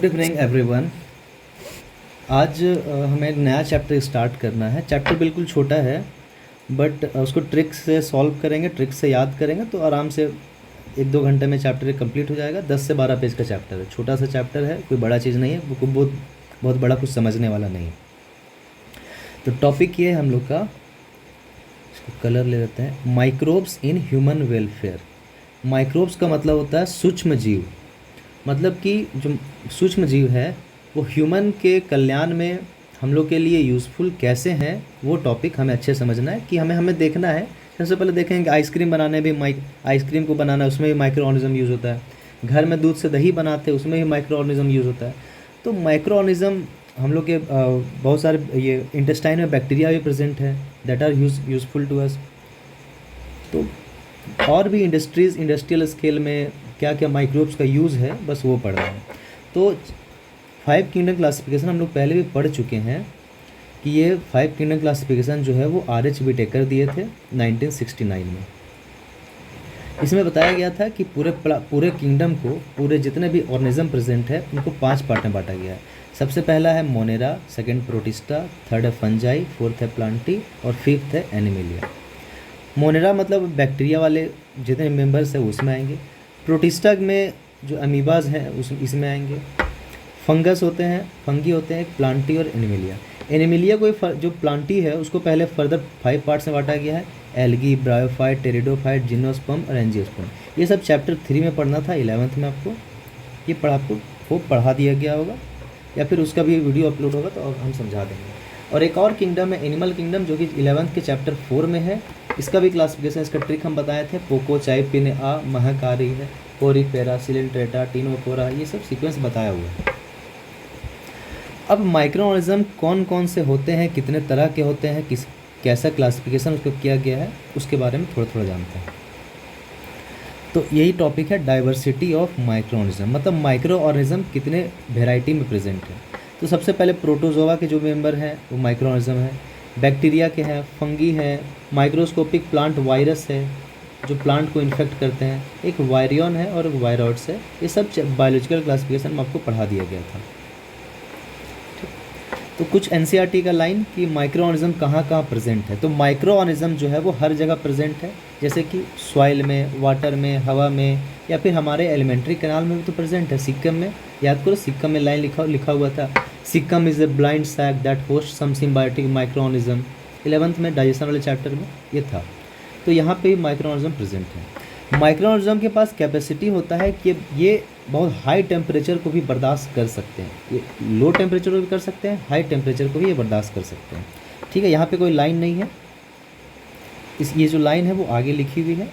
Good evening everyone. आज हमें एक नया चैप्टर स्टार्ट करना है। चैप्टर बिल्कुल छोटा है बट उसको ट्रिक से सॉल्व करेंगे, ट्रिक से याद करेंगे तो आराम से 1-2 घंटे में चैप्टर कंप्लीट हो जाएगा। 10 से 12 पेज का चैप्टर है, छोटा सा चैप्टर है, कोई बड़ा चीज़ नहीं है, वो बहुत बहुत बड़ा कुछ समझने वाला नहीं है। तो टॉपिक ये है हम लोग का, इसको कलर ले लेते हैं, microbes in human welfare. Microbes का मतलब होता है सूक्ष्म जीव, मतलब कि जो सूक्ष्म जीव है वो ह्यूमन के कल्याण में हम लोग के लिए यूज़फुल कैसे हैं, वो टॉपिक हमें अच्छे समझना है कि हमें देखना है। सबसे पहले देखेंगे आइसक्रीम बनाने भी आइसक्रीम को बनाना उसमें भी माइक्रो ऑर्गेनिज्म यूज़ होता है। घर में दूध से दही बनाते हैं उसमें भी माइक्रो ऑर्गेनिज्म यूज़ होता है। तो माइक्रो ऑर्गेनिज्म हम लोग के बहुत सारे ये इंटेस्टाइन में बैक्टीरिया भी प्रेजेंट है that are useful to us. तो और भी इंडस्ट्रियल स्केल में क्या क्या माइक्रोब्स का यूज़ है बस वो पढ़ रहे हैं। तो 5 किंगडम क्लासिफिकेशन हम लोग पहले भी पढ़ चुके हैं कि ये 5 किंगडम क्लासिफिकेशन जो है वो R.H. विटेकर दिए थे 1969 में। इसमें बताया गया था कि पूरे किंगडम को, पूरे जितने भी ऑर्गेनिज्म प्रेजेंट है उनको 5 पार्ट में बांटा गया है। सबसे पहला है मोनेरा, सेकेंड प्रोटिस्टा, थर्ड है फंजाई, फोर्थ है प्लांटी और फिफ्थ है एनिमेलिया। मोनेरा मतलब बैक्टीरिया वाले जितने मेंबर्स हैं उसमें आएंगे। प्रोटिस्टा में जो अमीबाज हैं उस इसमें आएंगे। फंगस होते हैं, फंगी होते हैं, प्लांटी और एनिमेलिया। एनिमेलिया को जो प्लांटी है उसको पहले फर्दर 5 पार्ट्स में बांटा गया है, एल्गी, ब्रायोफाइट, टेरिडोफाइट, जिम्नोस्पर्म और एंजियोस्पर्म। ये सब चैप्टर 3 में पढ़ना था, 11th में आपको ये पढ़ा दिया गया होगा या फिर उसका भी वीडियो अपलोड होगा तो हम समझा देंगे। और एक और किंगडम है एनिमल किंगडम जो कि 11th के चैप्टर 4 में है। इसका भी क्लासिफिकेशन, इसका ट्रिक हम बताए थे, पोको, चाइपिन आ, महकारी है, पोरीफेरा, सिलिंट्रेटा, टीनोफोरा, ये सब सीक्वेंस बताया हुआ है। अब माइक्रो ऑर्गेनिज्म कौन कौन से होते हैं, कितने तरह के होते हैं, कैसा क्लासिफिकेशन उसको किया गया है, उसके बारे में थोड़ा थोड़ा जानते हैं। तो यही टॉपिक है डाइवर्सिटी ऑफ माइक्रो ऑर्गेनिज्म, मतलब माइक्रो ऑर्गेनिज्म कितने वेराइटी में प्रेजेंट है। तो सबसे पहले प्रोटोजोआ के जो मेंबर हैं वो माइक्रो ऑर्गेनिज्म है, बैक्टीरिया के हैं, फंगी है, माइक्रोस्कोपिक प्लांट वायरस है जो प्लांट को इन्फेक्ट करते हैं, एक वायरियन है और वायरॉइड्स है। ये सब बायोलॉजिकल क्लासिफिकेशन में आपको पढ़ा दिया गया था। तो कुछ एनसीईआरटी का लाइन कि माइक्रो ऑर्गेनिज्म कहाँ कहाँ प्रेजेंट है। तो माइक्रो ऑर्गेनिज्म जो है वो हर जगह प्रेजेंट है, जैसे कि सॉइल में, वाटर में, हवा में, या फिर हमारे एलिमेंट्री कैनाल में भी तो प्रेजेंट है। सिक्कम में, याद करो सिक्कम में लाइन लिखा हुआ था, caecum is a blind sac that host some symbiotic microorganism. 11th में डाइजेशन वाले चैप्टर में ये था। तो यहाँ पे भी माइक्रो ऑर्गेनिज्म प्रेजेंट है। माइक्रो ऑर्गेनिज्म के पास कैपेसिटी होता है कि ये बहुत हाई टेम्परेचर को भी बर्दाश्त कर सकते हैं। ये लो टेम्परेचर को भी कर सकते हैं, हाई टेम्परेचर को भी ये बर्दाश्त कर सकते हैं। ठीक है, यहाँ पे कोई लाइन नहीं है, ये जो लाइन है वो आगे लिखी हुई है।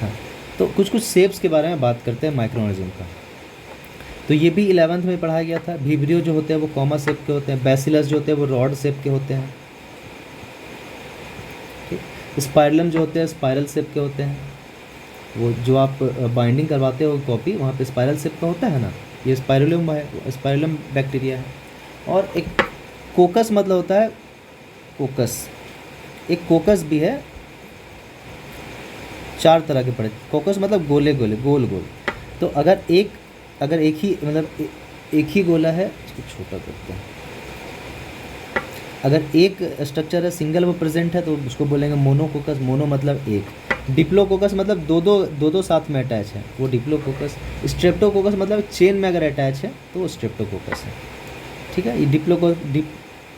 हाँ, तो कुछ शेप्स के बारे में बात करते हैं माइक्रो ऑर्गेनिज्म का। तो ये भी 11th में पढ़ाया गया था। विब्रियो जो होते हैं वो कॉमा शेप के होते हैं, बैसिलस जो होते हैं वो रॉड शेप के होते हैं, स्पाइरलम जो होते हैं स्पाइरल शेप के होते हैं। वो जो आप बाइंडिंग करवाते हो कॉपी, वहाँ पे स्पाइरल शेप का होता है ना, ये स्पाइरलम है, स्पाइरलम बैक्टीरिया है। और एक कोकस मतलब होता है कोकस, एक कोकस भी है, 4 तरह के पड़े। कोकस मतलब गोले गोले, गोल गोल। तो अगर एक ही मतलब एक ही गोला है, इसको छोटा करते हैं, अगर एक स्ट्रक्चर है सिंगल वो प्रेजेंट है तो उसको बोलेंगे मोनोकोकस। मोनो मतलब एक। डिप्लोकोकस मतलब दो साथ में अटैच है, वो डिप्लोकोकस। स्ट्रेप्टोकोकस मतलब चेन में अगर अटैच है तो वो स्ट्रेप्टोकोकस है। ठीक है, ये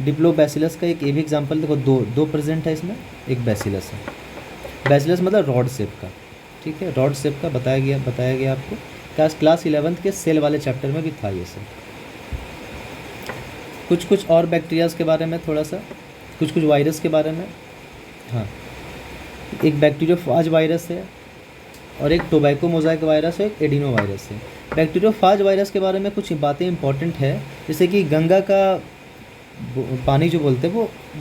डिप्लोबैसिलस का एक ये भी एग्जाम्पल देखो, दो प्रेजेंट है इसमें, एक बैसिलस है। बैसिलस मतलब रॉड शेप का। ठीक है, रॉड शेप का बताया गया आपको। क्लास 11th के सेल वाले चैप्टर में भी था ये सब। कुछ और बैक्टीरियाज के बारे में थोड़ा सा, कुछ वायरस के बारे में। हाँ, एक बैक्टीरियोफाज वायरस है और एक टोबैको मोज़ाइक वायरस है, एक एडिनो वायरस है। बैक्टीरियोफाज वायरस के बारे में कुछ बातें इंपॉर्टेंट है, जैसे कि गंगा का पानी जो वो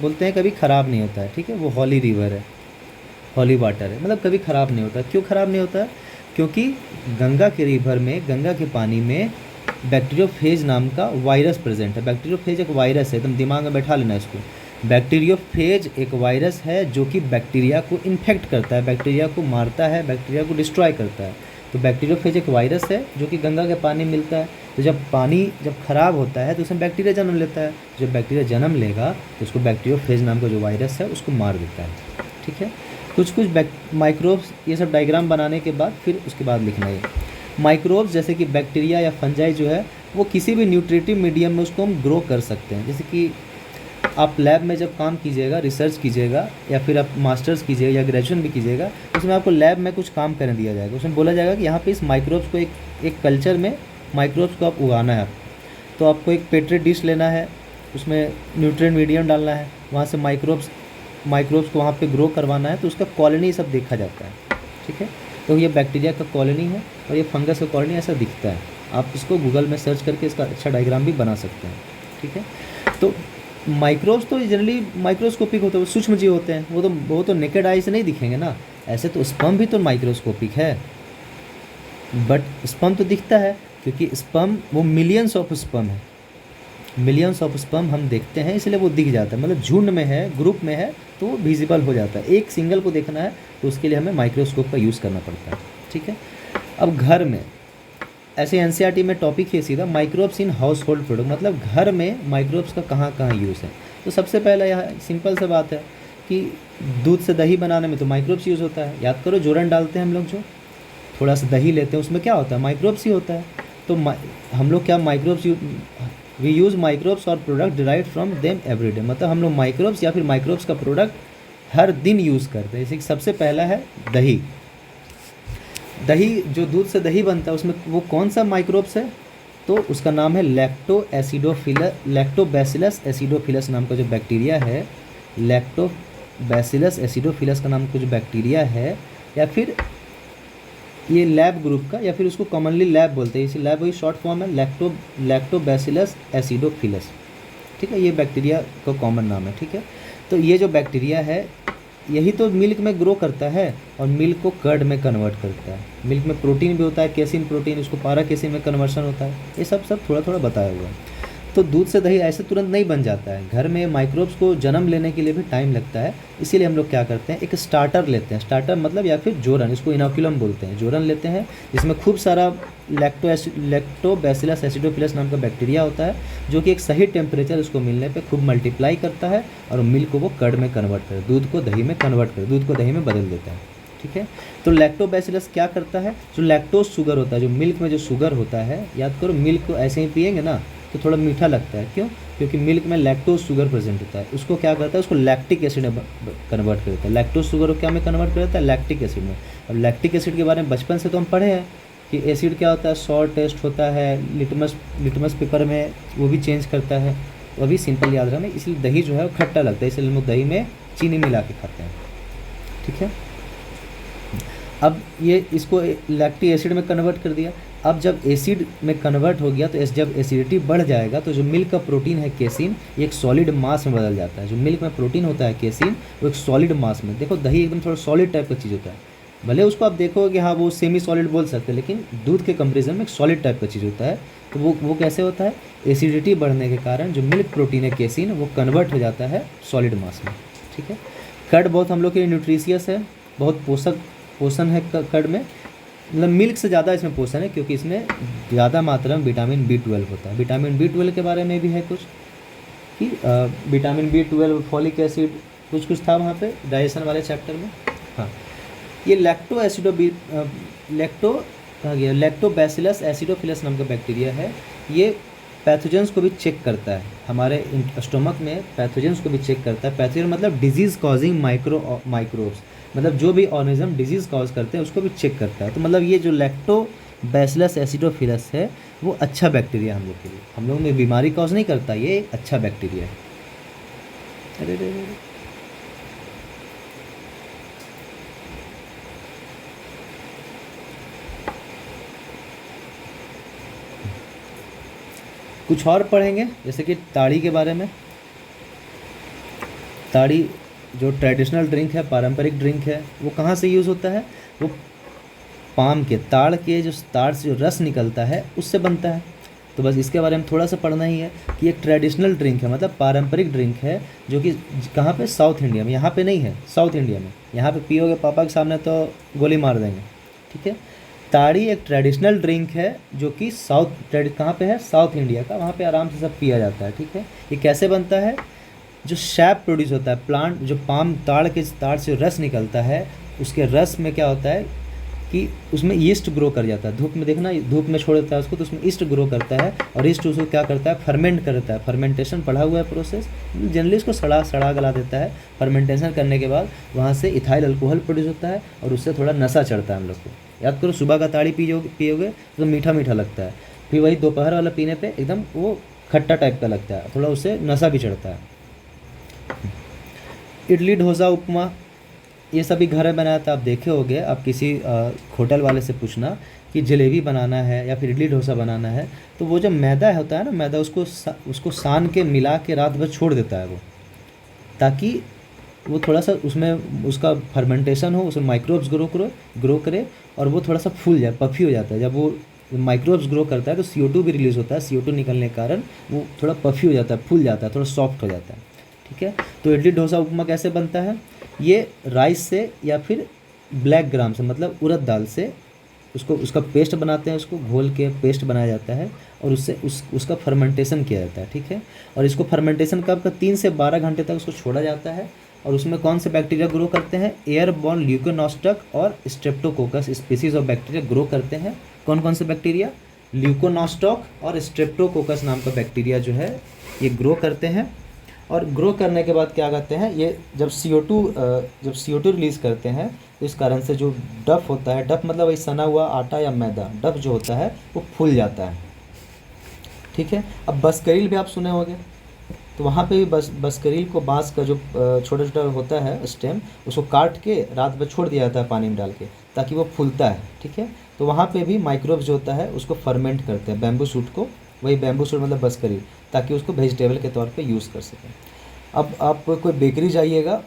बोलते हैं कभी ख़राब नहीं होता है। ठीक है, वो हॉली रिवर है, हॉली वाटर है, मतलब कभी ख़राब नहीं होता। क्यों ख़राब नहीं होता है? क्योंकि गंगा के रिवर में, गंगा के पानी में बैक्टीरियोफेज नाम का वायरस प्रेजेंट है। बैक्टीरियोफेज एक वायरस है, एकदम दिमाग में बैठा लेना इसको। बैक्टीरियोफेज एक वायरस है जो कि बैक्टीरिया को इन्फेक्ट करता है, बैक्टीरिया को मारता है, बैक्टीरिया को डिस्ट्रॉय करता है। तो बैक्टीरियोफेज एक वायरस है जो कि गंगा के पानी में मिलता है। तो जब पानी जब खराब होता है तो उसमें बैक्टीरिया जन्म लेता है। जब बैक्टीरिया जन्म लेगा तो उसको बैक्टीरियोफेज नाम का जो वायरस है उसको मार देता है। ठीक है, कुछ माइक्रोब्स, ये सब डायग्राम बनाने के बाद फिर उसके बाद लिखना है। माइक्रोब्स जैसे कि बैक्टीरिया या फंजाई जो है वो किसी भी न्यूट्रिटिव मीडियम में उसको हम ग्रो कर सकते हैं। जैसे कि आप लैब में जब काम कीजिएगा, रिसर्च कीजिएगा या फिर आप मास्टर्स कीजिएगा या ग्रेजुएशन भी कीजिएगा, उसमें आपको लैब में कुछ काम करने दिया जाएगा। उसमें बोला जाएगा कि यहाँ पे इस माइक्रोब्स को एक कल्चर में माइक्रोब्स को आप उगाना है। तो आपको एक पेट्री डिश लेना है, उसमें न्यूट्रिएंट मीडियम डालना है, वहाँ से माइक्रोब्स को वहाँ पे ग्रो करवाना है। तो उसका कॉलोनी सब देखा जाता है। ठीक है, तो ये बैक्टीरिया का कॉलोनी है और ये फंगस का कॉलोनी ऐसा दिखता है। आप इसको गूगल में सर्च करके इसका अच्छा डायग्राम भी बना सकते हैं। ठीक है, तो माइक्रोब्स तो जनरली माइक्रोस्कोपिक होते हैं, वो सूक्ष्म जीव होते हैं। वो तो नेकेड आई से नहीं दिखेंगे ना। ऐसे तो स्पर्म भी तो माइक्रोस्कोपिक है, बट स्पर्म तो दिखता है क्योंकि स्पर्म वो मिलियंस ऑफ स्पर्म है। मिलियंस ऑफ स्पर्म हम देखते हैं इसलिए वो दिख जाता है। मतलब झुंड में है, ग्रुप में है तो वो विजिबल हो जाता है। एक सिंगल को देखना है तो उसके लिए हमें माइक्रोस्कोप का यूज़ करना पड़ता है। ठीक है, अब घर में ऐसे एनसीईआरटी में टॉपिक है सीधा microbes in house hold product, मतलब घर में माइक्रोब्स का कहाँ कहाँ यूज़ है। तो सबसे पहला यह सिंपल सा बात है कि दूध से दही बनाने में तो माइक्रोब्स यूज़ होता है। याद करो, जोरन डालते हैं हम लोग, जो थोड़ा सा दही लेते हैं उसमें क्या होता है, माइक्रोब्स ही होता है। तो हम लोग क्या माइक्रोब्स वी यूज़ माइक्रोब्स और product derive from them everyday, मतलब हम लोग माइक्रोब्स या फिर माइक्रोब्स का प्रोडक्ट हर दिन यूज़ करते हैं। जैसे कि सबसे पहला है दही। दही जो दूध से दही बनता है उसमें वो कौन सा माइक्रोब्स है, तो उसका नाम है लैक्टोबैसिलस एसिडोफिलस नाम का जो बैक्टीरिया है। लैक्टोबैसिलस एसिडोफिलस का नाम का जो बैक्टीरिया है, या फिर ये लैब ग्रुप का, या फिर उसको कॉमनली लैब बोलते हैं। इसी लैब वही शॉर्ट फॉर्म है लैक्टोबैसिलस एसिडोफिलस। ठीक है, ये बैक्टीरिया का कॉमन नाम है। ठीक है, तो ये जो बैक्टीरिया है यही तो मिल्क में ग्रो करता है और मिल्क को कर्ड में कन्वर्ट करता है। मिल्क में प्रोटीन भी होता है, केसिन प्रोटीन, उसको पारा केसिन में कन्वर्शन होता है। ये सब थोड़ा थोड़ा बताया हुआ है। तो दूध से दही ऐसे तुरंत नहीं बन जाता है। घर में माइक्रोब्स को जन्म लेने के लिए भी टाइम लगता है। इसीलिए हम लोग क्या करते हैं, एक स्टार्टर लेते हैं। स्टार्टर मतलब या फिर जोरन, इसको इनोकुलम बोलते हैं। जोरन लेते हैं जिसमें खूब सारा लैक्टोबैसिलस एसिडोफिलस नाम का बैक्टीरिया होता है, जो कि एक सही टेम्परेचर उसको मिलने पे खूब मल्टीप्लाई करता है और मिल्क को वो कर्ड में कन्वर्ट कर, दूध को दही में कन्वर्ट कर, दूध को दही में बदल देता है। ठीक है, तो लैक्टोबैसिलस क्या करता है, जो लैक्टोज शुगर होता है, जो मिल्क में जो शुगर होता है, याद करो मिल्क को ऐसे ही पिएंगे ना तो थोड़ा मीठा लगता है। क्यों? क्योंकि मिल्क में लैक्टोज शुगर प्रेजेंट होता है। उसको क्या करता है, उसको लैक्टिक एसिड में कन्वर्ट कर देता है। लैक्टोज शुगर को क्या में कन्वर्ट कर देता है, लैक्टिक एसिड में। अब लैक्टिक एसिड के बारे में बचपन से तो हम पढ़े हैं कि एसिड क्या होता है, सॉल्ट टेस्ट होता है, लिटमस पेपर में वो भी चेंज करता है। वो भी सिंपल याद रखना, इसलिए दही जो है वो खट्टा लगता है, इसलिए हम लोग दही में चीनी मिला के खाते हैं। ठीक है, अब ये इसको लैक्टिक एसिड में कन्वर्ट कर दिया। अब जब एसिड में कन्वर्ट हो गया तो जब एसिडिटी बढ़ जाएगा तो जो मिल्क का प्रोटीन है केसिन, ये एक सॉलिड मास में बदल जाता है। जो मिल्क में प्रोटीन होता है केसिन, वो एक सॉलिड मास में, देखो दही एकदम थोड़ा सॉलिड टाइप का चीज़ होता है। भले उसको आप देखोगे कि हाँ वो सेमी सॉलिड बोल सकते हैं, लेकिन दूध के कंपेरिजन में एक सॉलिड टाइप का चीज़ होता है। तो वो कैसे होता है, एसिडिटी बढ़ने के कारण जो मिल्क प्रोटीन है केसिन, वो कन्वर्ट हो जाता है सॉलिड मास में। ठीक है, कर्ड बहुत हम लोग के लिए न्यूट्रिशियस है, बहुत पोषण है कर्ड में। मतलब मिल्क से ज़्यादा इसमें पोषण है क्योंकि इसमें ज़्यादा मात्रा में विटामिन B12 होता है। विटामिन B12 के बारे में भी है कुछ कि विटामिन B12, फॉलिक एसिड, कुछ था वहाँ पे डाइजेशन वाले चैप्टर में। हाँ, ये लैक्टोबैसिलस एसिडोफिलस नाम का बैक्टीरिया है। ये पैथोजेंस को भी चेक करता है, हमारे स्टोमक में पैथोजेंस को भी चेक करता है। पैथोजन मतलब डिजीज़ कॉजिंग माइक्रोब्स, मतलब जो भी ऑर्गेनिज्म डिजीज़ कॉज करते हैं उसको भी चेक करता है। तो मतलब ये जो लैक्टोबैसिलस एसिडोफिलस है वो अच्छा बैक्टीरिया हम लोग के लिए, हम लोग में बीमारी कॉज नहीं करता, ये एक अच्छा बैक्टीरिया है। अरे कुछ और पढ़ेंगे जैसे कि ताड़ी के बारे में। ताड़ी जो ट्रेडिशनल ड्रिंक है, पारंपरिक ड्रिंक है, वो कहाँ से यूज़ होता है, वो पाम के ताड़ के जो ताड़ से जो रस निकलता है उससे बनता है। तो बस इसके बारे में थोड़ा सा पढ़ना ही है कि एक ट्रेडिशनल ड्रिंक है, मतलब पारंपरिक ड्रिंक है, जो कि कहाँ पे, साउथ इंडिया में। यहाँ पे नहीं है, साउथ इंडिया में। यहाँ पे पियोगे पापा के सामने तो गोली मार देंगे। ठीक है, ताड़ी एक ट्रेडिशनल ड्रिंक है जो कि कहाँ पे है, साउथ इंडिया का, वहाँ पे आराम से सब पिया जाता है। ठीक है, ये कैसे बनता है, जो सैप प्रोड्यूस होता है, प्लांट जो पाम ताड़ से रस निकलता है, उसके रस में क्या होता है कि उसमें ईस्ट ग्रो कर जाता है। धूप में देखना, धूप में छोड़ देता है उसको, तो उसमें ईस्ट ग्रो करता है, और ईस्ट उसको क्या करता है, फर्मेंट करता है। फर्मेंटेशन पढ़ा हुआ है प्रोसेस, जनरली इसको सड़ा गला देता है। फर्मेंटेशन करने के बाद वहाँ से इथाइल अल्कोहल प्रोड्यूस होता है, और उससे थोड़ा नशा चढ़ता है हम लोग को। याद करो, सुबह का ताड़ी पियोगे तो मीठा मीठा लगता है, फिर वही दोपहर वाला पीने पे एकदम वो खट्टा टाइप का लगता है, थोड़ा उससे नशा भी चढ़ता है। इडली डोसा उपमा ये सभी घर में बनाया था, आप देखे होंगे। आप किसी होटल वाले से पूछना कि जलेबी बनाना है या फिर इडली डोसा बनाना है, तो वो जो मैदा होता है ना, मैदा उसको सान के मिला के रात भर छोड़ देता है वो, ताकि वो थोड़ा सा उसमें उसका फर्मेंटेशन हो, उसमें माइक्रोब्स ग्रो करे, और वो थोड़ा सा फूल जाए, पफी हो जाता है। जब वो माइक्रोब्स ग्रो करता है तो CO2 भी रिलीज़ होता है, CO2 निकलने के कारण वो थोड़ा पफी हो जाता है, फूल जाता है, थोड़ा सॉफ्ट हो जाता है। ठीक है, तो इडली डोसा उपमा कैसे बनता है, ये राइस से या फिर ब्लैक ग्राम से, मतलब उड़द दाल से उसका पेस्ट बनाते हैं, उसको घोल के पेस्ट बनाया जाता है, और उससे उसका फर्मेंटेशन किया जाता है। ठीक है, और इसको फर्मेंटेशन कब का 3 से 12 घंटे तक उसको छोड़ा जाता है, और उसमें कौन से बैक्टीरिया ग्रो करते हैं, एयरबॉर्न ल्यूकोनोस्टक और Streptococcus species of bacteria grow करते हैं। कौन कौन से बैक्टीरिया, ल्यूकोनोस्टॉक और स्ट्रेप्टोकोकस नाम का बैक्टीरिया जो है ये ग्रो करते हैं। और ग्रो करने के बाद क्या करते हैं, ये जब CO2 रिलीज़ करते हैं, तो इस कारण से जो डफ होता है, डफ मतलब वही सना हुआ आटा या मैदा, डफ जो होता है वो फूल जाता है। ठीक है, अब बसकरील भी आप सुने होंगे, तो वहाँ पे भी बसकरील को, बांस का जो छोटा छोटा होता है स्टेम, उसको काट के रात भर छोड़ दिया जाता है पानी में डाल के, ताकि वो फूलता है। ठीक है, तो वहाँ पे भी माइक्रोब्स जो होता है उसको फर्मेंट करते हैं, बैम्बू सूट को, वही बैम्बू सूट मतलब बसकरील, ताकि उसको वेजिटेबल के तौर पे यूज़ कर सकें। अब आप कोई बेकरी जाइएगा,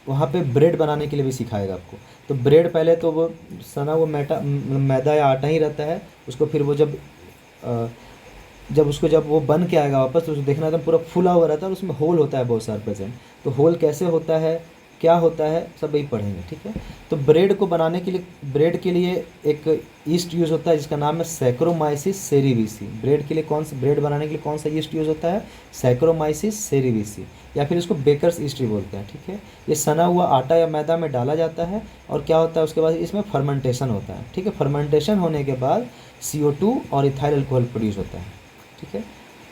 वहाँ पे ब्रेड बनाने के लिए भी सिखाएगा आपको। तो ब्रेड पहले तो वो सना वो मैदा या आटा ही रहता है, उसको फिर वो जब वो बन के आएगा वापस, तो उसको देखना एकदम पूरा फूला हुआ रहता है, और उसमें होल होता है बहुत सारा प्रेजेंट। तो होल कैसे होता है, क्या होता है, सब यही पढ़ेंगे। ठीक है, तो ब्रेड को बनाने के लिए, ब्रेड के लिए एक ईस्ट यूज़ होता है जिसका नाम है सैक्रोमाइसिस सेरिविसी। ब्रेड के लिए ब्रेड बनाने के लिए कौन सा ईस्ट यूज़ होता है, सैक्रोमाइसिस सेरिविसी, या फिर इसको बेकर्स ईस्ट भी बोलते हैं। ठीक है, ये सना हुआ आटा या मैदा में डाला जाता है, और क्या होता है उसके बाद इसमें फर्मेंटेशन होता है। ठीक है, फर्मेंटेशन होने के बाद CO2 और इथाइल अल्कोहल प्रोड्यूस होता है। ठीक है,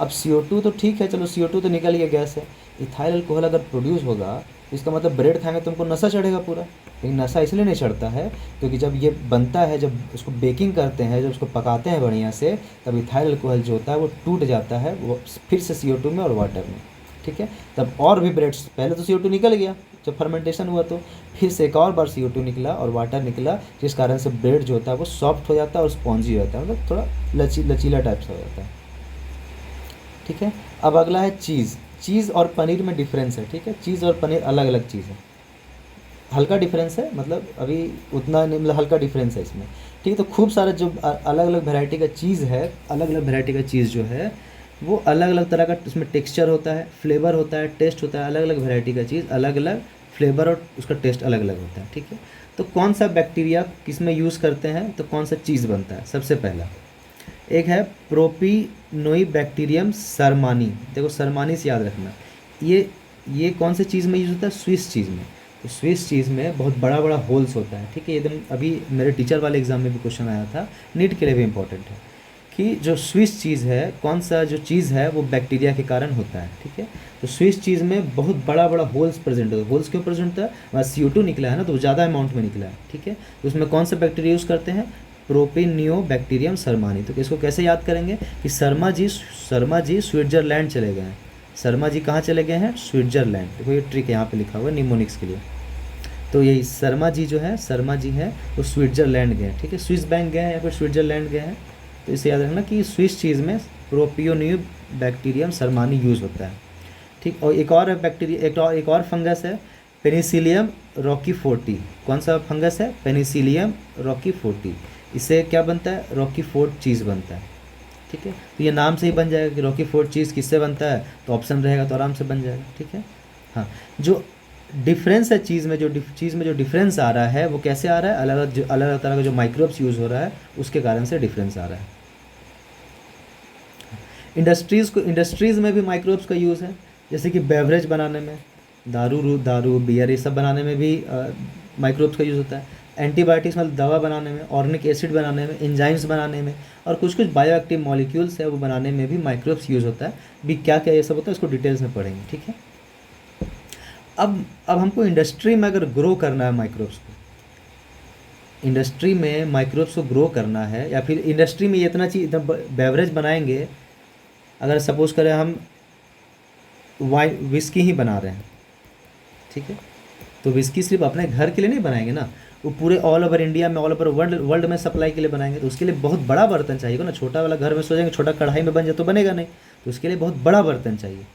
अब CO2 तो ठीक है, चलो CO2 तो निकल गया गैस है, इथाइल अल्कोहल अगर प्रोड्यूस होगा, इसका मतलब ब्रेड खाएंगे तो हमको नशा चढ़ेगा पूरा। लेकिन नशा इसलिए नहीं चढ़ता है क्योंकि जब ये बनता है, जब उसको बेकिंग करते हैं, जब उसको पकाते हैं बढ़िया से, तब इथाइल अल्कोहल जो होता है वो टूट जाता है, वो फिर से CO2 में और वाटर में। ठीक है, तब और भी ब्रेड, पहले तो CO2 निकल गया जब फर्मेंटेशन हुआ, तो फिर से एक और बार CO2 निकला और वाटर निकला, जिस कारण से ब्रेड जो होता है वो सॉफ्ट हो जाता है और स्पॉन्जी हो जाता है, मतलब थोड़ा लचीला टाइप से हो जाता है। ठीक है, अब अगला है चीज़ और पनीर में डिफरेंस है। ठीक है, चीज़ और पनीर अलग अलग चीज़ है, हल्का डिफरेंस है, मतलब अभी उतना नहीं, मतलब हल्का डिफरेंस है इसमें। ठीक है, तो खूब सारा जो अलग अलग वैरायटी का चीज़ है, अलग अलग वैरायटी का चीज़ जो है वो अलग अलग तरह का उसमें टेक्सचर होता है, फ्लेवर होता है, टेस्ट होता है। अलग अलग वैरायटी का चीज़, अलग अलग फ्लेवर और उसका टेस्ट अलग अलग होता है। ठीक है, तो कौन सा बैक्टीरिया किस में यूज़ करते हैं तो कौन सा चीज़ बनता है, सबसे पहला एक है प्रोपिनोई बैक्टीरियम सरमानी। देखो सरमानी से याद रखना, ये कौन से चीज़ में यूज़ होता है, स्विस चीज़ में। तो स्विस चीज़ में बहुत बड़ा बड़ा होल्स होता है। ठीक है, एकदम अभी मेरे टीचर वाले एग्जाम में भी क्वेश्चन आया था, नीट के लिए भी इम्पोर्टेंट है कि जो स्विस चीज़ है, कौन सा जो चीज़ है वो बैक्टीरिया के कारण होता है। ठीक है, तो स्विस चीज़ में बहुत बड़ा बड़ा होल्स प्रेजेंट होता है। होल्स क्यों प्रेजेंट होता है, वहाँ CO2 निकला है ना, तो वो ज़्यादा अमाउंट में निकला है। ठीक है, तो उसमें कौन सा बैक्टीरिया यूज़ करते हैं, प्रोपिनियो बैक्टीरियम सरमानी। तो इसको कैसे याद करेंगे कि शर्मा जी स्विट्जरलैंड चले गए हैं। शर्मा जी कहाँ चले गए हैं, स्विट्जरलैंड। देखो ये ट्रिक यहाँ पे लिखा हुआ है निमोनिक्स के लिए। तो यही शर्मा जी जो है, शर्मा जी हैं वो स्विट्जरलैंड गए हैं। ठीक है, स्विस बैंक गए हैं या फिर स्विट्जरलैंड गए हैं। तो इसे याद रखना कि स्विस चीज़ में प्रोपियोनियो बैक्टीरियम सरमानी यूज़ होता है। ठीक, और एक और बैक्टीरिया, एक और फंगस है पेनिसिलियम रॉकीफोर्टी। कौन सा फंगस है, पेनिसिलियम रॉकीफोर्टी। इससे क्या बनता है, रॉकीफोर्ट चीज़ बनता है। ठीक है, तो ये नाम से ही बन जाएगा कि रॉकीफोर्ट चीज़ किससे बनता है, तो ऑप्शन रहेगा तो आराम से बन जाएगा। ठीक है, हाँ, जो डिफरेंस है चीज़ में, चीज़ में जो डिफरेंस आ रहा है वो कैसे आ रहा है, अलग अलग तरह का जो माइक्रोब्स यूज़ हो रहा है उसके कारण से डिफरेंस आ रहा है। इंडस्ट्रीज़ में भी माइक्रोब्स का यूज़ है, जैसे कि बेवरेज बनाने में, दारू बियर ये सब बनाने में भी माइक्रोब्स का यूज़ होता है। एंटीबायोटिक्स मतलब दवा बनाने में, ऑर्गेनिक एसिड बनाने में, एंजाइम्स बनाने में, और कुछ कुछ बायोएक्टिव मॉलिक्यूल्स है वो बनाने में भी माइक्रोब्स यूज़ होता है। भी क्या क्या ये सब होता है उसको डिटेल्स में पढ़ेंगे, ठीक है। अब हमको इंडस्ट्री में अगर ग्रो करना है माइक्रोब्स को, इंडस्ट्री में माइक्रोब्स को ग्रो करना है, या फिर इंडस्ट्री में ये इतना चीज़ बेवरेज बनाएंगे, अगर सपोज़ करें हम विस्की ही बना रहे हैं, ठीक है, तो विस्की सिर्फ अपने घर के लिए नहीं बनाएंगे ना, वो पूरे ऑल ओवर इंडिया में, ऑल ओवर वर्ल्ड में सप्लाई के लिए बनाएंगे। तो उसके लिए बहुत बड़ा बर्तन चाहिए ना, छोटा वाला घर में सोचेंगे छोटा कढ़ाई में बन जाए तो बनेगा नहीं, तो उसके लिए बहुत बड़ा बर्तन चाहिए।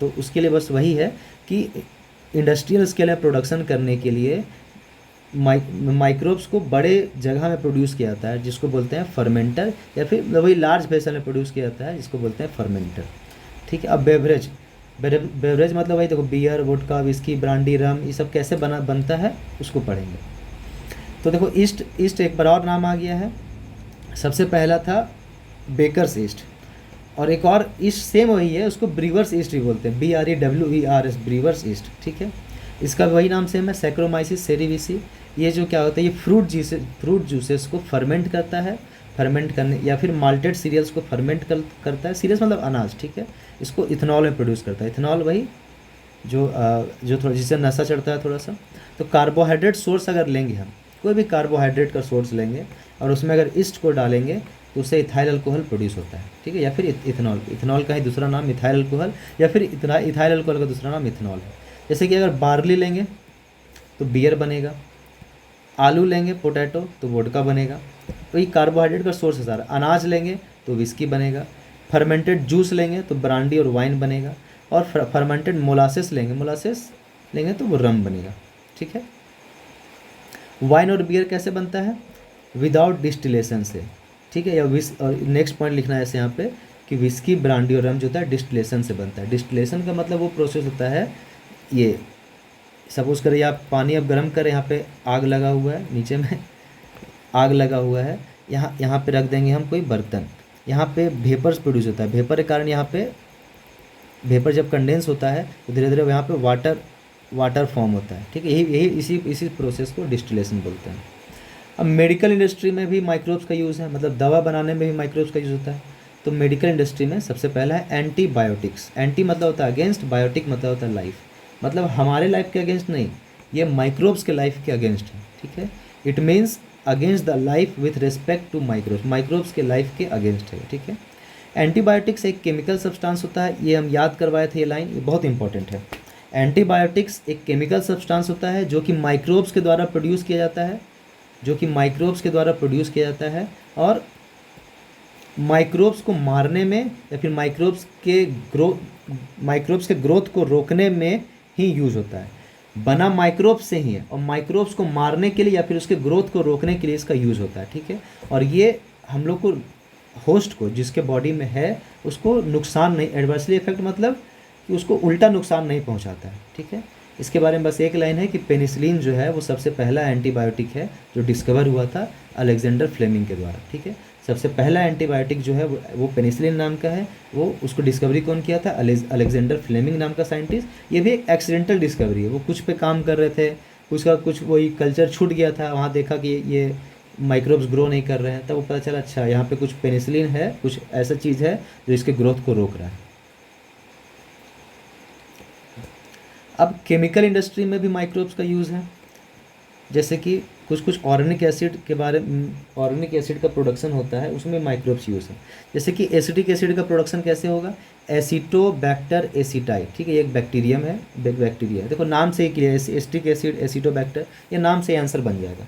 तो उसके लिए बस वही है कि इंडस्ट्रियल स्केल में प्रोडक्शन करने के लिए माइक्रोब्स को बड़े जगह में प्रोड्यूस किया जाता है, जिसको बोलते हैं फर्मेंटर, या फिर वही लार्ज वेसल में प्रोड्यूस किया जाता है जिसको बोलते हैं फर्मेंटर, ठीक है। अब बेवरेज मतलब वही देखो, बियर, वोडका, विस्की, ब्रांडी, रम, ये सब कैसे बनता है उसको पढ़ेंगे। तो देखो ईस्ट एक बार और नाम आ गया है। सबसे पहला था बेकर्स ईस्ट, और एक और ईस्ट सेम वही है, उसको ब्रीवर्स ईस्ट भी बोलते हैं, BREWERS, ब्रीवर्स ईस्ट, ठीक है। इसका वही नाम सेम है, सैक्रोमाइसिस सेरेविसी। ये जो क्या होता है, ये फ्रूट जूसेस को फर्मेंट करता है, फर्मेंट करने, या फिर माल्टेड सीरियल्स को फर्मेंट करता है, सीरियल्स मतलब अनाज, ठीक है। इसको इथेनॉल में प्रोड्यूस करता है। इथेनॉल वही जो थोड़ा जिससे नशा चढ़ता है थोड़ा सा। तो कार्बोहाइड्रेट सोर्स अगर लेंगे हम, कोई भी कार्बोहाइड्रेट का सोर्स लेंगे और उसमें अगर ईस्ट को डालेंगे तो उससे इथाइल अल्कोहल प्रोड्यूस होता है, ठीक है, या फिर इथेनॉल का ही दूसरा नाम इथाइल अल्कोहल, या फिर इथाइल अल्कोहल का दूसरा नाम इथेनॉल है। जैसे कि अगर बार्ली लेंगे तो बियर बनेगा, आलू लेंगे पोटैटो तो वोडका बनेगा। तो ये कार्बोहाइड्रेट का सोर्स है सारा। अनाज लेंगे तो विस्की बनेगा, फर्मेंटेड जूस लेंगे तो ब्रांडी और वाइन बनेगा, और फर्मेंटेड मोलासेस लेंगे तो वो रम बनेगा, ठीक है। वाइन और बियर कैसे बनता है, विदाउट डिस्टिलेशन से, ठीक है। या नेक्स्ट पॉइंट लिखना है ऐसे यहाँ पे कि विस्की, ब्रांडी और रम जो होता है डिस्टिलेशन से बनता है। डिस्टिलेशन का मतलब वो प्रोसेस होता है, ये सपोज़ करिए आप पानी अब गर्म करें, यहाँ पे आग लगा हुआ है, नीचे में आग लगा हुआ है, यहाँ पे रख देंगे हम कोई बर्तन, यहाँ पे वेपर्स प्रोड्यूस होता है। वेपर के कारण यहाँ पे वेपर जब कंडेंस होता है तो धीरे धीरे यहाँ पे वाटर फॉर्म होता है, ठीक है। यही इसी प्रोसेस को डिस्टिलेशन बोलते हैं। अब मेडिकल इंडस्ट्री में भी माइक्रोब्स का यूज़ है, मतलब दवा बनाने में भी माइक्रोब्स का यूज़ होता है। तो मेडिकल इंडस्ट्री में सबसे पहला है एंटीबायोटिक्स। एंटी मतलब होता है अगेंस्ट, बायोटिक मतलब होता है लाइफ, मतलब हमारे लाइफ के अगेंस्ट नहीं, ये माइक्रोब्स के लाइफ के अगेंस्ट है, ठीक है। It means against the life with respect to microbes के लाइफ के अगेंस्ट है, ठीक है। एंटीबायोटिक्स एक केमिकल सब्सटेंस होता है, ये हम याद करवाए थे, ये लाइन ये बहुत इंपॉर्टेंट है। एंटीबायोटिक्स एक केमिकल सब्सटेंस होता है जो कि माइक्रोब्स के द्वारा प्रोड्यूस किया जाता है, और माइक्रोब्स को मारने में या फिर माइक्रोब्स के ग्रोथ को रोकने में ही यूज़ होता है। बना माइक्रोब्स से ही है, और माइक्रोब्स को मारने के लिए या फिर उसके ग्रोथ को रोकने के लिए इसका यूज़ होता है, ठीक है। और ये हम लोग को, होस्ट को, जिसके बॉडी में है, उसको नुकसान नहीं, एडवर्सली इफेक्ट मतलब कि उसको उल्टा नुकसान नहीं पहुंचाता है, ठीक है। इसके बारे में बस एक लाइन है कि पेनिसिलिन जो है वो सबसे पहला एंटीबायोटिक है जो डिस्कवर हुआ था अलेक्जेंडर फ्लेमिंग के द्वारा, ठीक है। सबसे पहला एंटीबायोटिक जो है वो पेनिसिलिन नाम का है, वो उसको डिस्कवरी कौन किया था, अलेक्जेंडर फ्लेमिंग नाम का साइंटिस्ट। ये भी एक एक्सीडेंटल डिस्कवरी है, वो कुछ पे काम कर रहे थे, कुछ वही कल्चर छूट गया था, वहाँ देखा कि ये माइक्रोब्स ग्रो नहीं कर रहे हैं, तब वो पता चला अच्छा यहाँ पे कुछ पेनिसिलिन है, कुछ ऐसा चीज़ है जो इसके ग्रोथ को रोक रहा है। अब केमिकल इंडस्ट्री में भी माइक्रोब्स का यूज़ है, जैसे कि कुछ ऑर्गेनिक एसिड का प्रोडक्शन होता है, उसमें माइक्रोब्स यूज़ है। जैसे कि एसिटिक एसिड का प्रोडक्शन कैसे होगा, एसिटोबैक्टर एसिटाई, ठीक है, ये एक बैक्टीरिया है, देखो नाम से ही क्लियर, एसिटिक एसिड, एसिटोबैक्टर, ये नाम से आंसर बन जाएगा।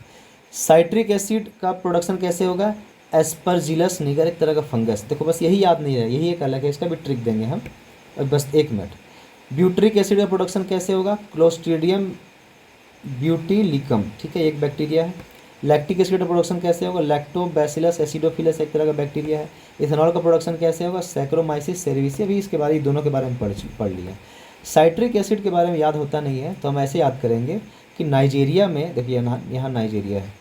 साइट्रिक एसिड का प्रोडक्शन कैसे होगा, एस्परजिलस निगर, एक तरह का फंगस, देखो बस यही याद नहीं है, यही एक अलग है, इसका भी ट्रिक देंगे हम, बस एक मिनट। ब्यूट्रिक एसिड का प्रोडक्शन कैसे होगा, क्लोस्ट्रीडियम ब्यूटिलिकम, ठीक है, एक बैक्टीरिया है। लैक्टिक एसिड का प्रोडक्शन कैसे होगा, लैक्टोबैसिलस एसिडोफिलस, एक तरह का बैक्टीरिया है। इथेनॉल का प्रोडक्शन कैसे होगा, सैक्रोमाइसिस सेरेविसी, अभी इसके बारे दोनों के बारे में पढ़ लिया। साइट्रिक एसिड के बारे में याद होता नहीं है तो हम ऐसे याद करेंगे कि नाइजीरिया में, देखिए यहाँ नाइजीरिया है,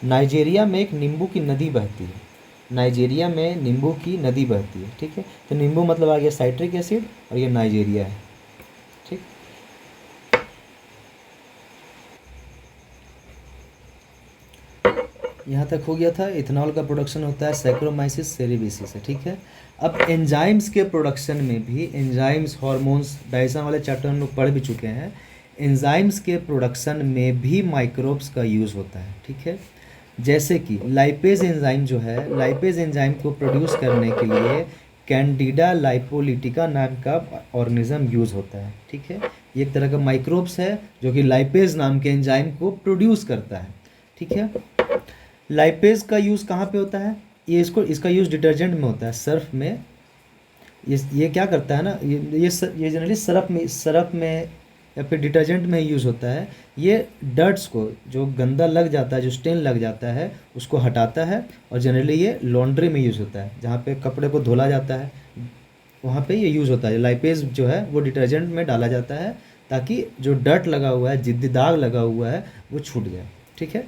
नाइजीरिया में एक नींबू की नदी बहती है, नाइजीरिया में नींबू की नदी बहती है, ठीक है। तो नींबू मतलब आ गया साइट्रिक एसिड और ये नाइजीरिया है, ठीक। यहाँ तक हो गया था। इथेनॉल का प्रोडक्शन होता है सैक्रोमाइसिस सेरेबिसिस से, ठीक है। अब एंजाइम्स के प्रोडक्शन में भी, एंजाइम्स, हार्मोन्स, डाइजेशन वाले चैप्टर हम लोग पढ़ भी चुके हैं। एंजाइम्स के प्रोडक्शन में भी माइक्रोब्स का यूज़ होता है, ठीक है। जैसे कि लाइपेज एंजाइम जो है, लाइपेज एंजाइम को प्रोड्यूस करने के लिए कैंडिडा लाइपोलिटिका नाम का ऑर्गेनिज्म यूज़ होता है, ठीक है। ये एक तरह का माइक्रोब्स है जो कि लाइपेज नाम के एंजाइम को प्रोड्यूस करता है, ठीक है। लाइपेज का यूज़ कहाँ पे होता है? इसका यूज़ डिटर्जेंट में होता है, सर्फ में। ये क्या करता है ना, ये जनरली सर्फ में या फिर डिटर्जेंट में यूज़ होता है। ये डर्ट्स को, जो गंदा लग जाता है, जो स्टेन लग जाता है, उसको हटाता है। और जनरली ये लॉन्ड्री में यूज़ होता है, जहाँ पे कपड़े को धोला जाता है, वहाँ पे ये यूज़ होता है। लाइपेज जो है वो डिटर्जेंट में डाला जाता है ताकि जो डर्ट लगा हुआ है, जिद्दी दाग लगा हुआ है, वो छूट जाए, ठीक है।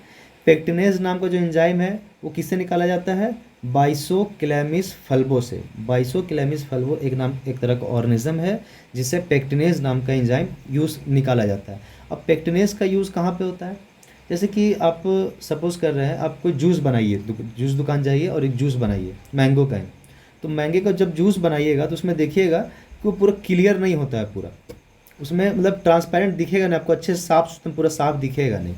पेक्टिनेज नाम का जो एंजाइम है वो किससे निकाला जाता है? बाइसोक्लैमिस फल्वो से। बाइसोक्लैमिस फल्वो एक तरह का ऑर्गेनिज्म है जिससे पेक्टिनेज नाम का एंजाइम यूज़ निकाला जाता है। अब पेक्टिनेज का यूज़ कहाँ पे होता है? जैसे कि आप सपोज़ कर रहे हैं, आप कोई जूस बनाइए, जूस दुकान जाइए और एक जूस बनाइए मैंगो का ही। तो मैंगो का जब जूस बनाइएगा तो उसमें देखिएगा कि वो पूरा क्लियर नहीं होता है, पूरा उसमें मतलब ट्रांसपेरेंट दिखेगा नहीं आपको, अच्छे से साफ पूरा साफ दिखेगा नहीं,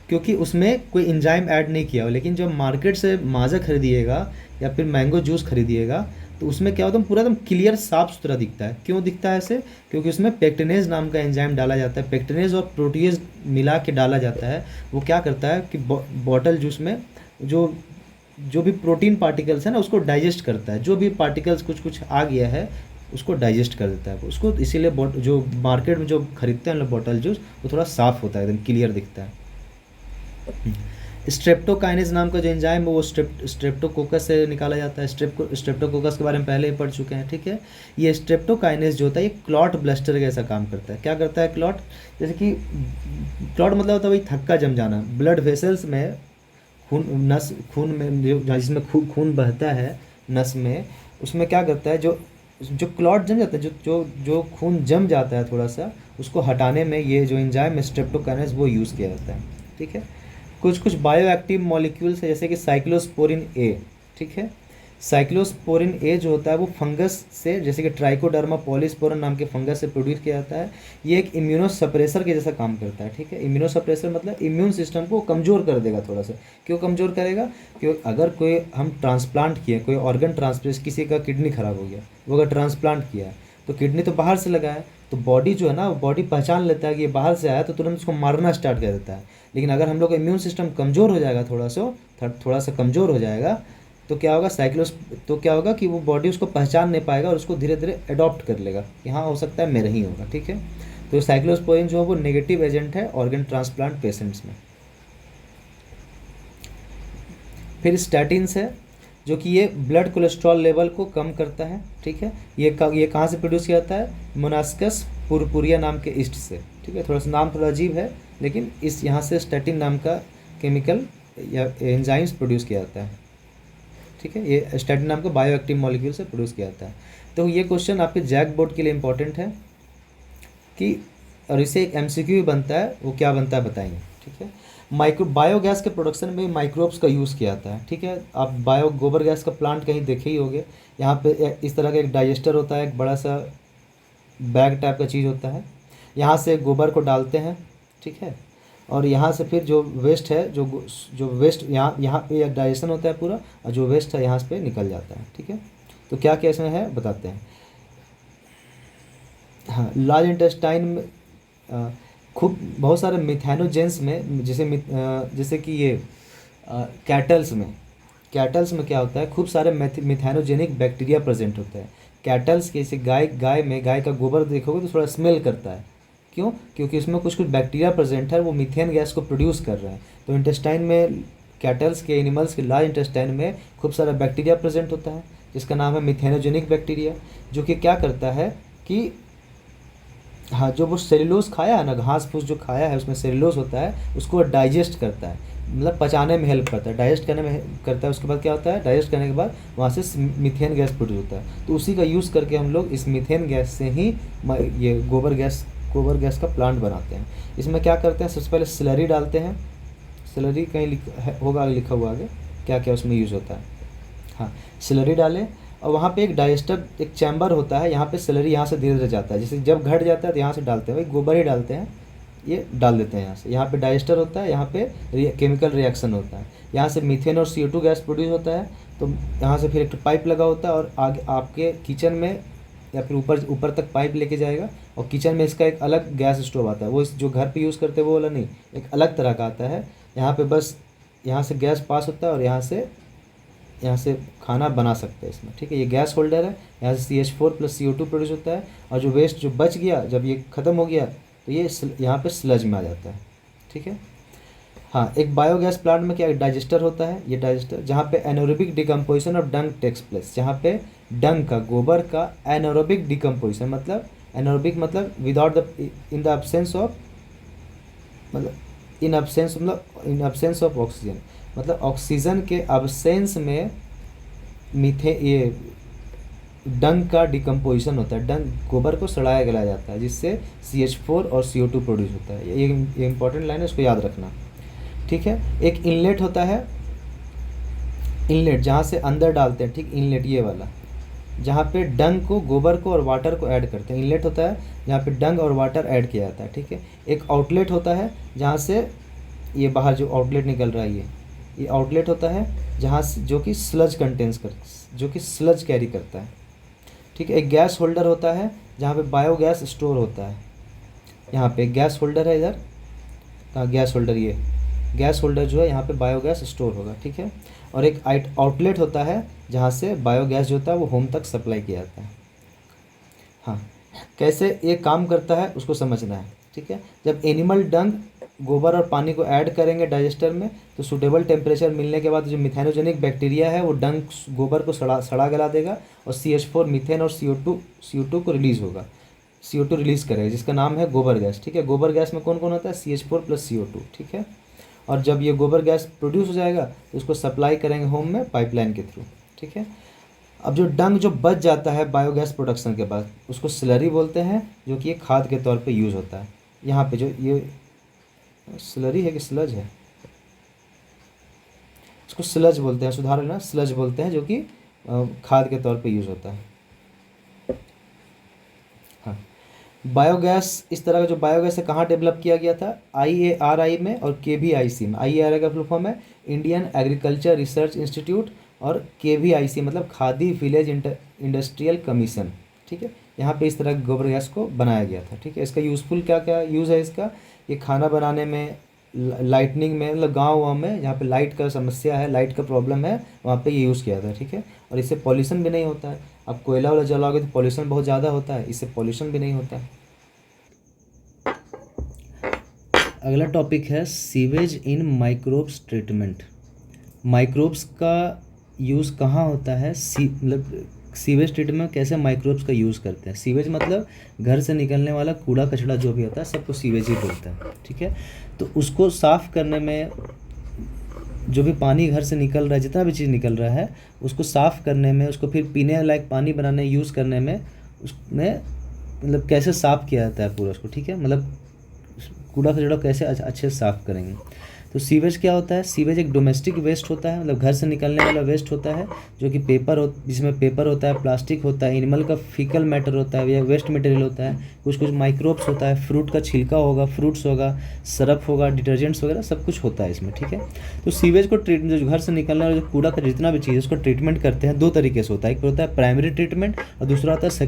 क्योंकि उसमें कोई एंजाइम ऐड नहीं किया हो। लेकिन जब मार्केट से माज़ा खरीदिएगा या फिर मैंगो जूस खरीदिएगा तो उसमें क्या होता है, पूरा एकदम क्लियर साफ सुथरा दिखता है। क्यों दिखता है ऐसे? क्योंकि उसमें पेक्टिनेज नाम का एंजाइम डाला जाता है। पेक्टिनेज और प्रोटीज मिला के डाला जाता है। वो क्या करता है कि बॉटल जूस में जो भी प्रोटीन पार्टिकल्स है ना, उसको डाइजेस्ट करता है। जो भी पार्टिकल्स कुछ आ गया है उसको डाइजेस्ट कर देता है उसको। इसीलिए जो मार्केट में जो खरीदते हैं लोग बॉटल जूस, वो थोड़ा साफ़ होता है, एकदम क्लियर दिखता है। स्ट्रेप्टोकाइनेज नाम का जो एंजाइम है वो स्ट्रेप्टोकोकस से निकाला जाता है। स्ट्रेप्टोकोकस के बारे में पहले ही पढ़ चुके हैं, ठीक है। ये स्ट्रेप्टोकाइनेज जो होता है ये क्लॉट ब्लस्टर जैसा काम करता है। क्या करता है क्लॉट? जैसे कि क्लॉट मतलब होता है वही थक्का जम जाना। ब्लड वेसल्स में खून में जिसमें खून बहता है नस में, उसमें क्या करता है, जो क्लॉट जम जाता है, जो खून जम जाता है थोड़ा सा, उसको हटाने में ये जो एंजाइम स्ट्रेप्टोकाइनेज वो यूज़ किया जाता है, ठीक है। कुछ बायो एक्टिव मॉलिक्यूल्स है जैसे कि साइक्लोस्पोरिन ए, ठीक है। साइक्लोस्पोरिन ए जो होता है वो फंगस से, जैसे कि ट्राइकोडर्मा पॉलीस्पोरम नाम के फंगस से प्रोड्यूस किया जाता है। ये एक इम्यूनोसप्रेसर के जैसा काम करता है, ठीक है। इम्यूनोसप्रेसर मतलब इम्यून सिस्टम को कमज़ोर कर देगा थोड़ा सा। क्यों कमज़ोर करेगा? क्योंकि अगर कोई हम ट्रांसप्लांट किए, कोई ऑर्गन ट्रांसप्लांट, किसी का किडनी ख़राब हो गया, वो अगर ट्रांसप्लांट किया है तो किडनी तो बाहर से लगा है, तो बॉडी जो है ना, वो बॉडी पहचान लेता है कि ये बाहर से आया, तो तुरंत उसको मारना स्टार्ट कर देता है। लेकिन अगर हम लोग का इम्यून सिस्टम कमज़ोर हो जाएगा, थोड़ा सा कमज़ोर हो जाएगा, तो क्या होगा, तो क्या होगा कि वो बॉडी उसको पहचान नहीं पाएगा और उसको धीरे धीरे अडॉप्ट कर लेगा कि हाँ हो सकता है मेरा ही होगा, ठीक है। तो साइक्लोस्पोरिन जो है वो नेगेटिव एजेंट है ऑर्गन ट्रांसप्लांट पेशेंट्स में। फिर स्टैटिन्स है जो कि ये ब्लड कोलेस्ट्रॉल लेवल को कम करता है, ठीक है। ये कहाँ से प्रोड्यूस किया जाता है? मोनास्कस पुरपुरिया नाम के ईस्ट से, ठीक है। थोड़ा सा नाम थोड़ा अजीब है, लेकिन इस यहाँ से स्टैटिन नाम का केमिकल या एंजाइम्स प्रोड्यूस किया जाता है, ठीक है। ये स्टैटिन नाम का बायो एक्टिव मॉलिक्यूल से प्रोड्यूस किया जाता है। तो ये क्वेश्चन आपके जैक बोर्ड के लिए इंपॉर्टेंट है कि, और इसे एक एमसीक्यू भी बनता है, वो क्या बनता है बताएंगे, ठीक है। बायोगैस के प्रोडक्शन में माइक्रोब्स का यूज़ किया जाता है, ठीक है। आप गोबर गैस का प्लांट कहीं देखे ही होंगे। यहाँ पे इस तरह का एक डाइजेस्टर होता है, एक बड़ा सा बैग टाइप का चीज़ होता है। यहाँ से गोबर को डालते हैं, ठीक है। और यहाँ से फिर जो वेस्ट है, जो वेस्ट यहाँ पे डाइजेशन होता है पूरा, और जो वेस्ट है यहाँ पे निकल जाता है, ठीक है। तो क्या क्या इसमें है बताते हैं। हाँ, लार्ज इंटेस्टाइन में खूब बहुत सारे मिथेनोजेंस में, जैसे कि ये कैटल्स में क्या होता है, खूब सारे मिथेनोजेनिक बैक्टीरिया प्रेजेंट होते हैं। कैटल्स के, जैसे गाय का गोबर देखोगे तो थोड़ा स्मेल करता है। क्यों? क्योंकि इसमें कुछ बैक्टीरिया प्रेजेंट है, वो मीथेन गैस को प्रोड्यूस कर रहे हैं। तो इंटेस्टाइन में, कैटल्स के, एनिमल्स के लार्ज इंटेस्टाइन में खूब सारा बैक्टीरिया प्रेजेंट होता है जिसका नाम है मिथेनोजेनिक बैक्टीरिया, जो कि क्या करता है कि हाँ, जो वो सेल्यूलोज खाया है ना, घास फूस जो खाया है उसमें सेल्यूलोज होता है, उसको डाइजेस्ट करता है, मतलब पचाने में हेल्प करता है, डाइजेस्ट करने में करता है। उसके बाद क्या होता है, डाइजेस्ट करने के बाद वहाँ से मीथेन गैस प्रोड्यूस होता है। तो उसी का यूज़ करके हम लोग इस मीथेन गैस से ही ये गोबर गैस का प्लांट बनाते हैं। इसमें क्या करते हैं, सबसे पहले स्लरी डालते हैं। स्लरी कहीं होगा लिखा हुआ आगे क्या क्या उसमें यूज़ होता है। हाँ, स्लरी डालें और वहाँ पे एक डाइजेस्टर, एक चैम्बर होता है, यहाँ पे स्लरी यहाँ से धीरे धीरे जाता है, जैसे जब घट जाता है तो यहाँ से डालते हैं, भाई गोबर ही डालते हैं, ये डाल देते हैं यहाँ से। यहाँ पे डाइजेस्टर होता है, यहाँ पे केमिकल रिएक्शन होता है, यहाँ से मीथेन और CO2 गैस प्रोड्यूस होता है। तो यहाँ से फिर एक पाइप लगा होता है और आगे आपके किचन में या फिर ऊपर ऊपर तक पाइप लेके जाएगा, और किचन में इसका एक अलग गैस स्टोव आता है, वो जो घर पे यूज़ करते हैं वो वाला नहीं, एक अलग तरह का आता है। यहाँ पे बस यहाँ से गैस पास होता है और यहाँ से खाना बना सकते हैं इसमें, ठीक है। ये गैस होल्डर है, यहाँ से CH4 + CO2 प्रोड्यूस होता है, और जो वेस्ट जो बच गया, जब ये ख़त्म हो गया तो ये यहाँ पे स्लज में आ जाता है, ठीक है। हाँ, एक बायोगैस प्लांट में क्या डाइजेस्टर होता है, ये डाइजेस्टर जहाँ पे anaerobic decomposition of dung takes place, जहाँ पे डंग का, गोबर का एनारोबिक डिकम्पोजिशन, मतलब एनारोबिक मतलब without the in the absence of, मतलब इन एब्सेंस ऑफ ऑक्सीजन, मतलब ऑक्सीजन के एब्सेंस में ये डंग का डिकम्पोजिशन होता है, डंग गोबर को सड़ाया गलाया जाता है, जिससे CH4 और CO2 प्रोड्यूस होता है। ये इंपॉर्टेंट लाइन है, उसको याद रखना, ठीक है। एक इनलेट होता है, इनलेट जहाँ से अंदर डालते हैं, ठीक, इनलेट ये वाला, जहाँ पे डंग को, गोबर को और वाटर को ऐड करते हैं, इनलेट होता है जहाँ पे डंग और वाटर ऐड किया जाता है, ठीक है। एक आउटलेट होता है जहाँ से ये बाहर जो आउटलेट निकल रहा है, ये आउटलेट होता है जहाँ से, जो कि स्लज जो कि स्लज कैरी करता है, ठीक है। एक गैस होल्डर होता है जहाँ पे बायोगैस स्टोर होता है, यहाँ पे गैस होल्डर है, इधर कहाँ गैस होल्डर, ये गैस होल्डर जो है यहाँ पे बायोगैस स्टोर होगा, ठीक है। और एक आउटलेट होता है जहाँ से बायोगैस जो होता है वो होम तक सप्लाई किया जाता है। हाँ, कैसे ये काम करता है उसको समझना है, ठीक है। जब एनिमल डंग, गोबर और पानी को ऐड करेंगे डाइजेस्टर में, तो सूटेबल टेम्परेचर मिलने के बाद जो मिथेनोजेनिक बैक्टीरिया है वो डंग गोबर को सड़ा गला देगा, और CH4 मीथेन और CO2 को रिलीज़ होगा, CO2 रिलीज़ करेगा, जिसका नाम है गोबर गैस, ठीक है। गोबर गैस में कौन कौन होता है, CH4 + CO2, ठीक है। और जब ये गोबर गैस प्रोड्यूस हो जाएगा तो उसको सप्लाई करेंगे होम में पाइपलाइन के थ्रू, ठीक है। अब जो डंग जो बच जाता है बायोगैस प्रोडक्शन के बाद, उसको स्लरी बोलते हैं, जो कि ये खाद के तौर पे यूज़ होता है। यहाँ पे जो ये स्लरी है कि स्लज है, इसको स्लज बोलते हैं, सुधार लेना, स्लज बोलते हैं, जो कि खाद के तौर पे यूज़ होता है। हाँ, बायोगैस, इस तरह का जो बायोगैस है कहाँ डेवलप किया गया था, IARI में और KVIC में। IARI का फुल फॉर्म है इंडियन एग्रीकल्चर रिसर्च इंस्टीट्यूट, और KVIC मतलब खादी विलेज इंडस्ट्रियल कमीशन, ठीक है। यहाँ पे इस तरह के गोबर गैस को बनाया गया था, ठीक है। इसका यूज़फुल क्या क्या यूज़ है इसका, ये खाना बनाने में, लाइटनिंग में, मतलब गाँव में जहाँ पे लाइट का समस्या है, लाइट का प्रॉब्लम है, वहाँ पे ये यूज़ किया था, ठीक है। और इससे पॉल्यूशन भी नहीं होता है। अब कोयला वाला जलाओगे तो पॉल्यूशन बहुत ज़्यादा होता है, इससे पॉल्यूशन भी नहीं होता है। अगला टॉपिक है सीवेज इन माइक्रोब्स ट्रीटमेंट। माइक्रोब्स का यूज़ कहाँ होता है, मतलब सीवेज ट्रीटमेंट में कैसे माइक्रोब्स का यूज़ करते हैं। सीवेज मतलब घर से निकलने वाला कूड़ा कचरा जो भी होता है, सबको सीवेज ही बोलते हैं, ठीक है। तो उसको साफ़ करने में, जो भी पानी घर से निकल रहा है, जितना भी चीज़ निकल रहा है, उसको साफ़ करने में, उसको फिर पीने लायक पानी बनाने, यूज़ करने में, उसमें मतलब कैसे साफ़ किया जाता है पूरा उसको, ठीक है। मतलब कूड़ा कचरा कैसे अच्छे से साफ़ करेंगे। तो सीवेज क्या होता है, सीवेज एक डोमेस्टिक वेस्ट होता है, मतलब घर से निकलने वाला वेस्ट होता है, जो कि जिसमें पेपर होता है, प्लास्टिक होता है, एनिमल का फीकल मैटर होता है या वेस्ट मटेरियल होता है, कुछ माइक्रोब्स होता है, फ्रूट का छिलका होगा, फ्रूट्स होगा, सरफ होगा, डिटर्जेंट्स वगैरह सब कुछ होता है इसमें, ठीक है। तो सीवेज को जो घर से निकलने वाला जो कूड़ा का जितना भी चीज़ है उसको ट्रीटमेंट करते हैं, दो तरीके से होता है। एक होता है प्राइमरी ट्रीटमेंट और दूसरा होता है